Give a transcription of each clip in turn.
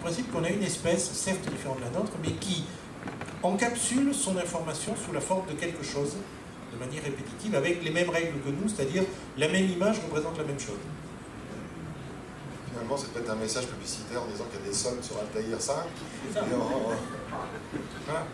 principe qu'on a une espèce, certes différente de la nôtre, mais qui encapsule son information sous la forme de quelque chose, de manière répétitive, avec les mêmes règles que nous, c'est-à-dire la même image représente la même chose. Finalement, c'est peut-être un message publicitaire en disant qu'il y a des soldes sur Altaïr 5. Voilà.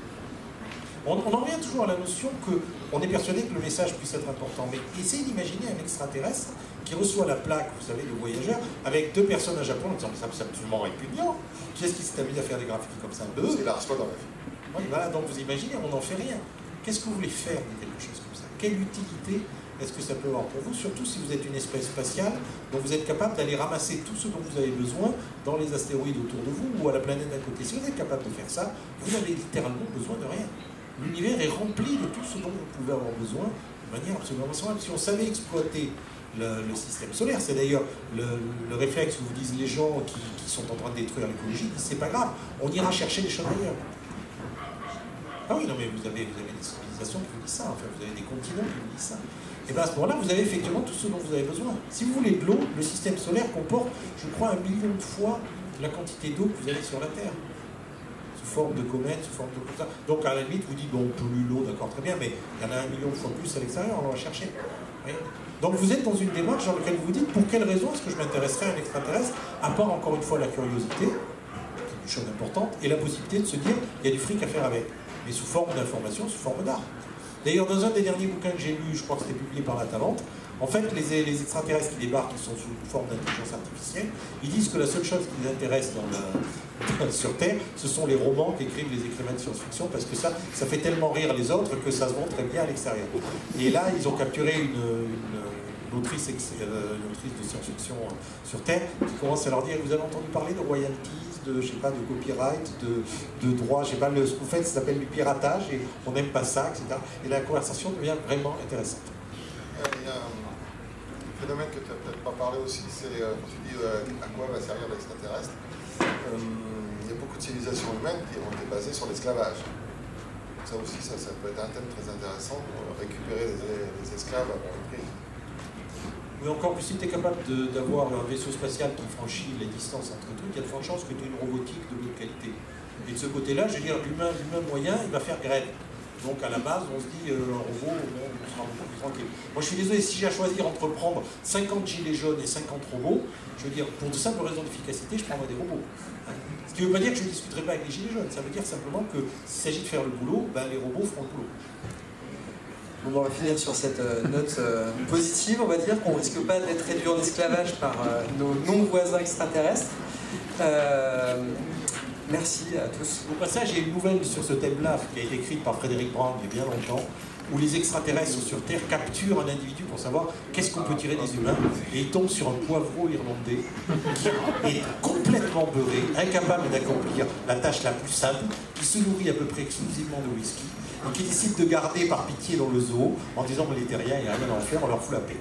On en revient toujours à la notion qu'on est persuadé que le message puisse être important, mais essayez d'imaginer un extraterrestre qui reçoit la plaque, vous savez, de voyageurs, avec deux personnes à Japon en disant mais ça c'est absolument répugnant. Qui est-ce qui s'est amusé à faire des graphiques comme ça? C'est la reçoit dans la vie. Oui, voilà, donc vous imaginez, on n'en fait rien. Qu'est-ce que vous voulez faire de quelque chose comme ça? Quelle utilité est-ce que ça peut avoir pour vous? Surtout si vous êtes une espèce spatiale, dont vous êtes capable d'aller ramasser tout ce dont vous avez besoin dans les astéroïdes autour de vous ou à la planète d'à côté. Si vous êtes capable de faire ça, vous n'avez littéralement besoin de rien. L'univers est rempli de tout ce dont vous pouvez avoir besoin de manière absolument semblable. Si on savait exploiter le système solaire, c'est d'ailleurs le réflexe que vous disent les gens qui sont en train de détruire l'écologie, c'est pas grave, on ira chercher les choses ailleurs. Ah oui, non mais vous avez des civilisations qui vous disent ça, enfin vous avez des continents qui vous disent ça. Et bien à ce moment-là, vous avez effectivement tout ce dont vous avez besoin. Si vous voulez de l'eau, le système solaire comporte, je crois, 1 million de fois la quantité d'eau que vous avez sur la Terre. Sous forme de comètes, sous forme de tout ça. Donc à la limite, vous dites, bon, on pollue l'eau, d'accord, très bien, mais il y en a 1 million de fois plus à l'extérieur, on va chercher. Oui. Donc vous êtes dans une démarche dans laquelle vous vous dites, pour quelle raison est-ce que je m'intéresserais à un extraterrestre, à part encore une fois la curiosité, qui est une chose importante, et la possibilité de se dire, il y a du fric à faire avec, mais sous forme d'information, sous forme d'art. D'ailleurs, dans un des derniers bouquins que j'ai lu, je crois que c'était publié par la Talente, en fait, les extraterrestres qui débarquent, qui sont sous une forme d'intelligence artificielle, ils disent que la seule chose qui les intéresse sur Terre, ce sont les romans qu'écrivent les écrivains de science-fiction, parce que ça fait tellement rire les autres que ça se vend très bien à l'extérieur. Et là, ils ont capturé une autrice de science-fiction sur Terre, qui commence à leur dire, vous avez entendu parler de royalties, de, je sais pas, de copyright, de droit, je sais pas, ce que vous faites, ça s'appelle du piratage, et on n'aime pas ça, etc. Et la conversation devient vraiment intéressante. Il y a un phénomène que tu n'as peut-être pas parlé aussi, c'est quand tu dis à quoi va servir l'extraterrestre. Il y a beaucoup de civilisations humaines qui ont été basées sur l'esclavage. Ça aussi, ça peut être un thème très intéressant pour récupérer les esclaves à bon prix. Mais encore plus, si tu es capable d'avoir un vaisseau spatial qui franchit les distances entre trucs, il y a de fortes chances que tu aies une robotique de bonne qualité. Et de ce côté-là, je veux dire, l'humain moyen, il va faire grève. Donc à la base, on se dit, un robot, bon, on sera beaucoup plus tranquille. Moi je suis désolé, si j'ai à choisir entre prendre 50 gilets jaunes et 50 robots, je veux dire, pour de simples raisons d'efficacité, je prendrai des robots. Ce qui ne veut pas dire que je ne discuterai pas avec les gilets jaunes, ça veut dire simplement que s'il s'agit de faire le boulot, ben, les robots feront le boulot. Bon, on va finir sur cette note positive, on va dire, qu'on ne risque pas d'être réduit en esclavage par nos non-voisins extraterrestres. Merci à tous. Au passage, il y a une nouvelle sur ce thème-là qui a été écrite par Frédéric Brown il y a bien longtemps, où les extraterrestres sur Terre capturent un individu pour savoir qu'est-ce qu'on peut tirer des humains, et ils tombent sur un poivreau irlandais qui est complètement beurré, incapable d'accomplir la tâche la plus simple, qui se nourrit à peu près exclusivement de whisky, et qui décide de garder par pitié dans le zoo, en disant mais les terriens, il n'y a rien à en faire, on leur fout la paix.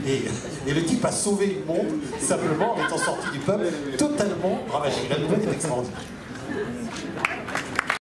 Et le type a sauvé le monde simplement en étant sorti du peuple totalement ravagé. La nouvelle est extraordinaire.